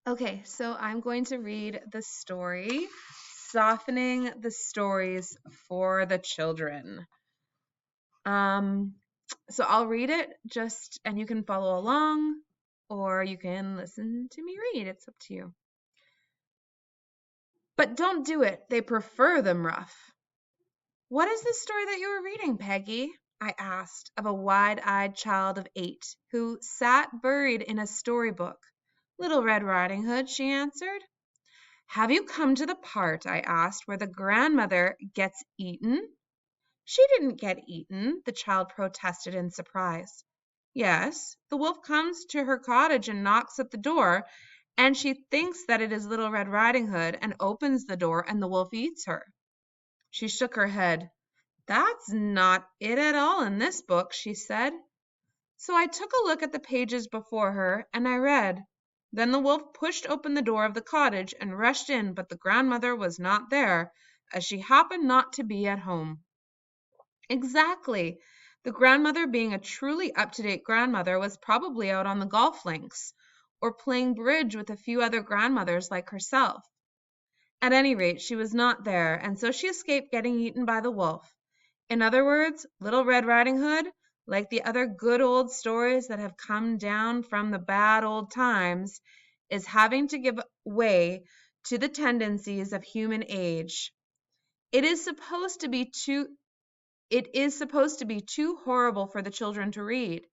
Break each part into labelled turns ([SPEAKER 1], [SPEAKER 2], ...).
[SPEAKER 1] Okay, so I'm going to read the story, Softening the Stories for the Children. Um, so I'll read it and you can follow along or you can listen to me read. It's up to you. But don't do it. They prefer them rough. What is the story that you were reading, Peggy? I asked of a wide-eyed child of 8 who sat buried in a storybook. Little Red Riding Hood, she answered. Have you come to the part, I asked, where the grandmother gets eaten? She didn't get eaten, the child protested in surprise. Yes, the wolf comes to her cottage and knocks at the door, and she thinks that it is Little Red Riding Hood and opens the door and the wolf eats her. She shook her head. That's not it at all in this book, she said. So I took a look at the pages before her, and I read. Then the wolf pushed open the door of the cottage and rushed in, but the grandmother was not there, as she happened not to be at home. Exactly. The grandmother, being a truly up-to-date grandmother, was probably out on the golf links, or playing bridge with a few other grandmothers like herself. At any rate, she was not there, and so she escaped getting eaten by the wolf. In other words, Little Red Riding Hood, like the other good old stories that have come down from the bad old times, is having to give way to the tendencies of human age. It is supposed to be too horrible for the children to read.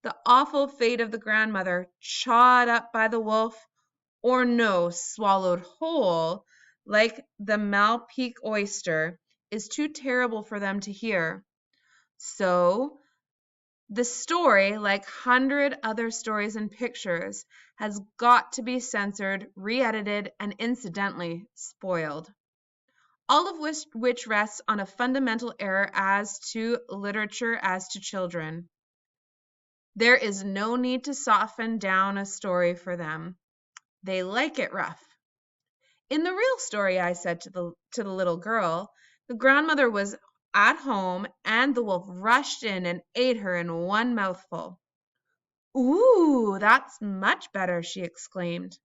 [SPEAKER 1] The awful fate of the grandmother, chawed up by the wolf, or no, swallowed whole, like the Malpeque oyster, is too terrible for them to hear. So, the story, like 100 other stories and pictures, has got to be censored, re-edited, and incidentally spoiled. All of which rests on a fundamental error as to literature as to children. There is no need to soften down a story for them. They like it rough. In the real story, I said to the little girl, the grandmother was at home and the wolf rushed in and ate her in one mouthful. Ooh, that's much better, she exclaimed.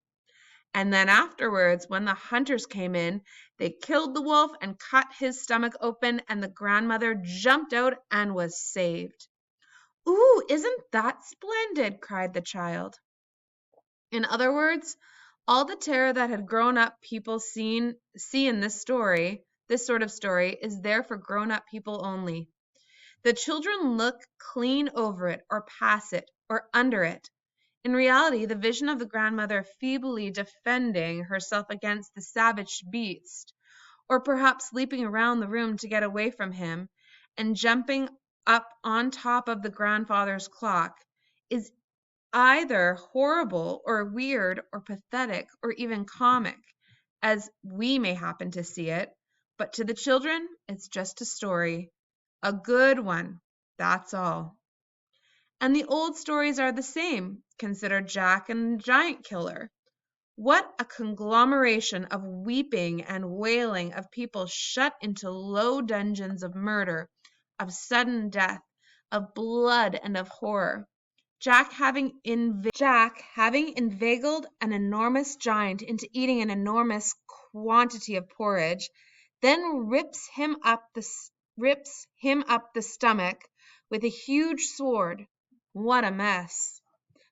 [SPEAKER 1] And then afterwards, when the hunters came in, they killed the wolf and cut his stomach open, and the grandmother jumped out and was saved. Ooh, isn't that splendid? Cried the child. In other words, all the terror that had grown-up people see in this sort of story, is there for grown-up people only. The children look clean over it, or past it, or under it. In reality, the vision of the grandmother feebly defending herself against the savage beast, or perhaps leaping around the room to get away from him, and jumping up on top of the grandfather's clock, is either horrible or weird or pathetic or even comic, as we may happen to see it, but to the children, it's just a story. A good one, that's all. And the old stories are the same. Consider Jack and the Giant Killer. What a conglomeration of weeping and wailing, of people shut into low dungeons of murder, of sudden death, of blood and of horror. Jack having inveigled an enormous giant into eating an enormous quantity of porridge, then rips him up the stomach with a huge sword. What a mess!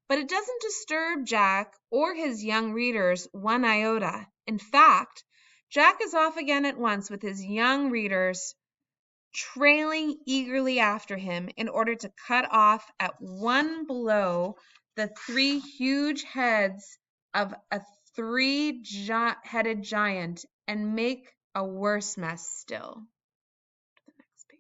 [SPEAKER 1] But it doesn't disturb Jack or his young readers one iota. In fact, Jack is off again at once with his young readers, trailing eagerly after him in order to cut off at one blow the 3 huge heads of a 3-headed giant and make a worse mess still. The next page.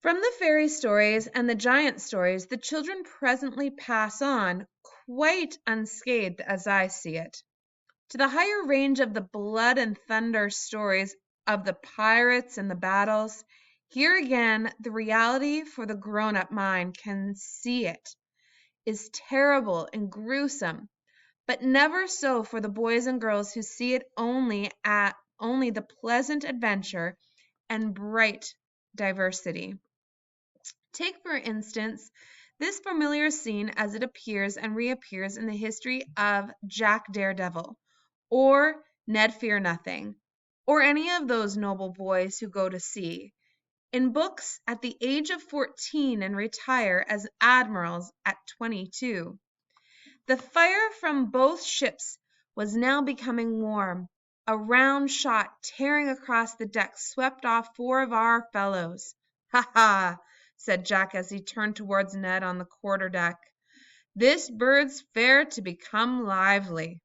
[SPEAKER 1] From the fairy stories and the giant stories, the children presently pass on, quite unscathed as I see it, to the higher range of the blood and thunder stories of the pirates and the battles. Here again, the reality for the grown-up mind can see it is terrible and gruesome, but never so for the boys and girls who see it only the pleasant adventure and bright diversity. Take, for instance, This familiar scene as it appears and reappears in the history of Jack Daredevil, or Ned Fear Nothing, or any of those noble boys who go to sea in books at the age of 14 and retire as admirals at 22. The fire from both ships was now becoming warm. A round shot tearing across the deck swept off 4 of our fellows. "Ha, ha!" said Jack as he turned towards Ned on the quarter-deck. "This bird's fair to become lively."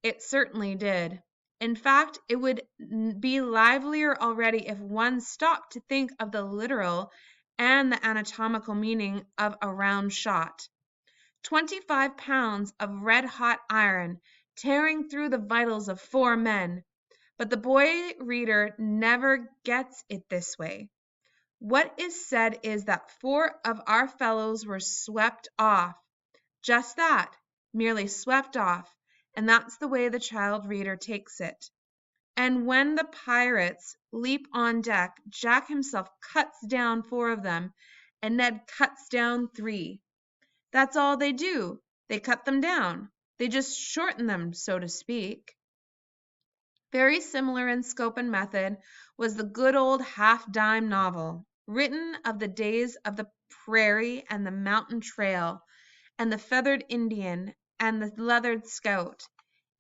[SPEAKER 1] It certainly did. In fact, it would be livelier already if one stopped to think of the literal and the anatomical meaning of a round shot. 25 pounds of red-hot iron tearing through the vitals of 4 men. But the boy reader never gets it this way. What is said is that 4 of our fellows were swept off. Just that, merely swept off, and that's the way the child reader takes it. And when the pirates leap on deck, Jack himself cuts down 4 of them, and Ned cuts down 3. That's all they do. They cut them down. They just shorten them, so to speak. Very similar in scope and method was the good old half-dime novel, written of the days of the prairie and the mountain trail, and the feathered Indian and the leathered scout.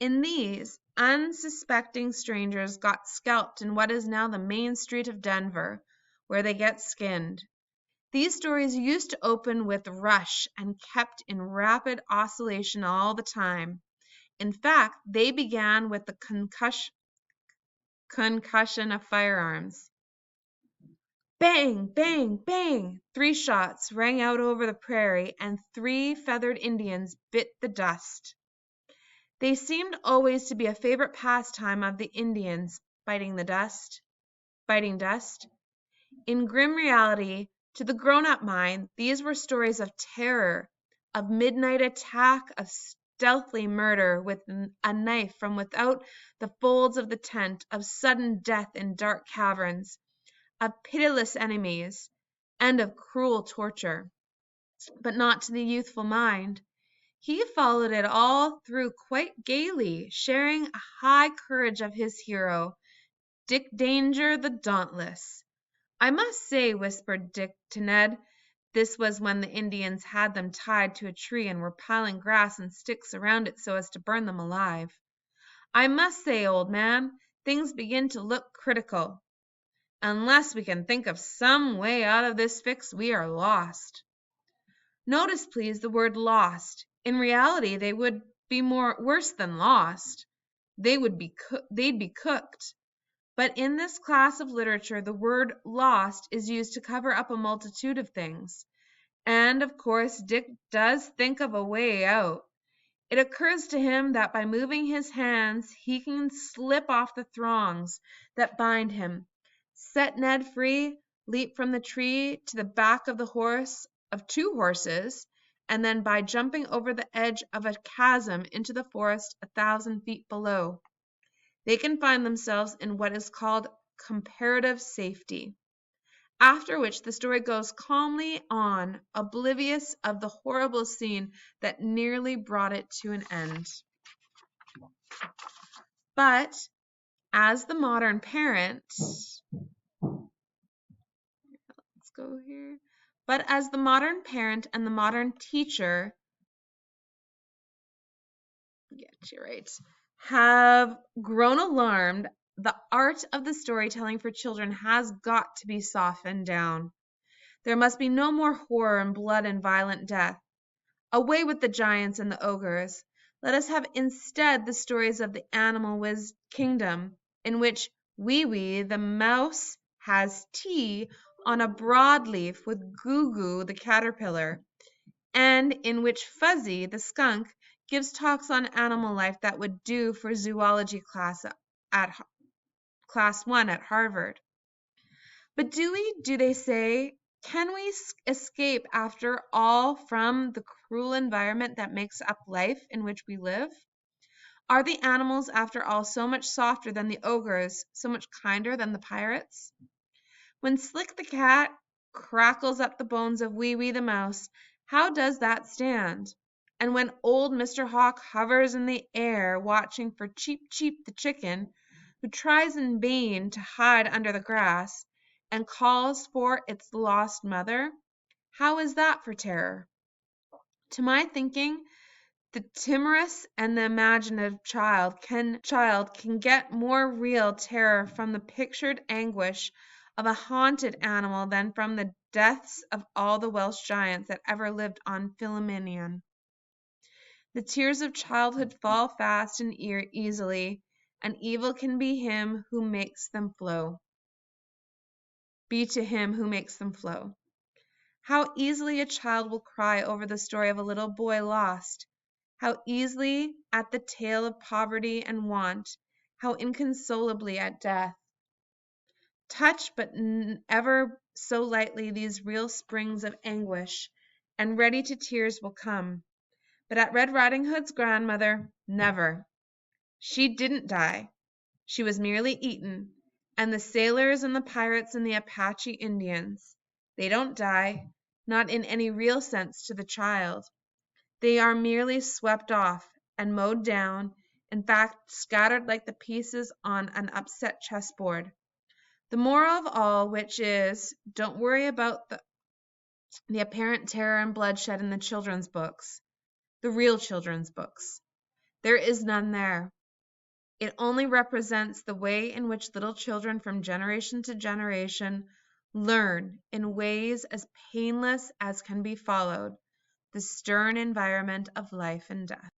[SPEAKER 1] In these, unsuspecting strangers got scalped in what is now the main street of Denver, where they get skinned. These stories used to open with rush and kept in rapid oscillation all the time. In fact, they began with the concussion of firearms. Bang, bang, bang! 3 shots rang out over the prairie, and 3 feathered Indians bit the dust. They seemed always to be a favorite pastime of the Indians, biting dust. In grim reality, to the grown-up mind, these were stories of terror, of midnight attack, of stealthy murder with a knife from without the folds of the tent, of sudden death in dark caverns, of pitiless enemies, and of cruel torture. But not to the youthful mind. He followed it all through quite gaily, sharing a high courage of his hero, Dick Danger the Dauntless. "I must say," whispered Dick to Ned, this was when the Indians had them tied to a tree and were piling grass and sticks around it so as to burn them alive, "I must say, old man, things begin to look critical. Unless we can think of some way out of this fix, we are lost." Notice, please, the word lost. In reality, they would be worse than lost. They'd be cooked. But in this class of literature, the word lost is used to cover up a multitude of things. And, of course, Dick does think of a way out. It occurs to him that by moving his hands, he can slip off the thongs that bind him, set Ned free, leap from the tree to the back of 2 horses, and then by jumping over the edge of a chasm into the forest 1,000 feet below, they can find themselves in what is called comparative safety. After which the story goes calmly on, oblivious of the horrible scene that nearly brought it to an end. But as the modern parent, and the modern teacher, have grown alarmed, the art of the storytelling for children has got to be softened down. There must be no more horror and blood and violent death. Away with the giants and the ogres. Let us have instead the stories of the animal kingdom, in which Wee Wee the mouse has tea on a broadleaf with Goo Goo the caterpillar, and in which Fuzzy the skunk gives talks on animal life that would do for zoology class 1 at Harvard. But do they say, can we escape after all from the cruel environment that makes up life in which we live? Are the animals after all so much softer than the ogres, so much kinder than the pirates? When Slick the cat crackles up the bones of Wee Wee the mouse, How does that stand? And when old Mr. Hawk hovers in the air watching for Cheep Cheep the chicken, who tries in vain to hide under the grass, and calls for its lost mother, how is that for terror? To my thinking, the timorous and the imaginative child can get more real terror from the pictured anguish of a haunted animal than from the deaths of all the Welsh giants that ever lived on Philomelian. The tears of childhood fall fast and easily, and evil can be to him who makes them flow. How easily a child will cry over the story of a little boy lost, how easily at the tale of poverty and want, how inconsolably at death. Touch but ever so lightly these real springs of anguish, and ready to tears will come. But at Red Riding Hood's grandmother, never. She didn't die. She was merely eaten. And the sailors and the pirates and the Apache Indians, they don't die, not in any real sense to the child. They are merely swept off and mowed down, in fact, scattered like the pieces on an upset chessboard. The moral of all which is, don't worry about the apparent terror and bloodshed in the children's books, the real children's books. There is none there. It only represents the way in which little children from generation to generation learn in ways as painless as can be followed the stern environment of life and death.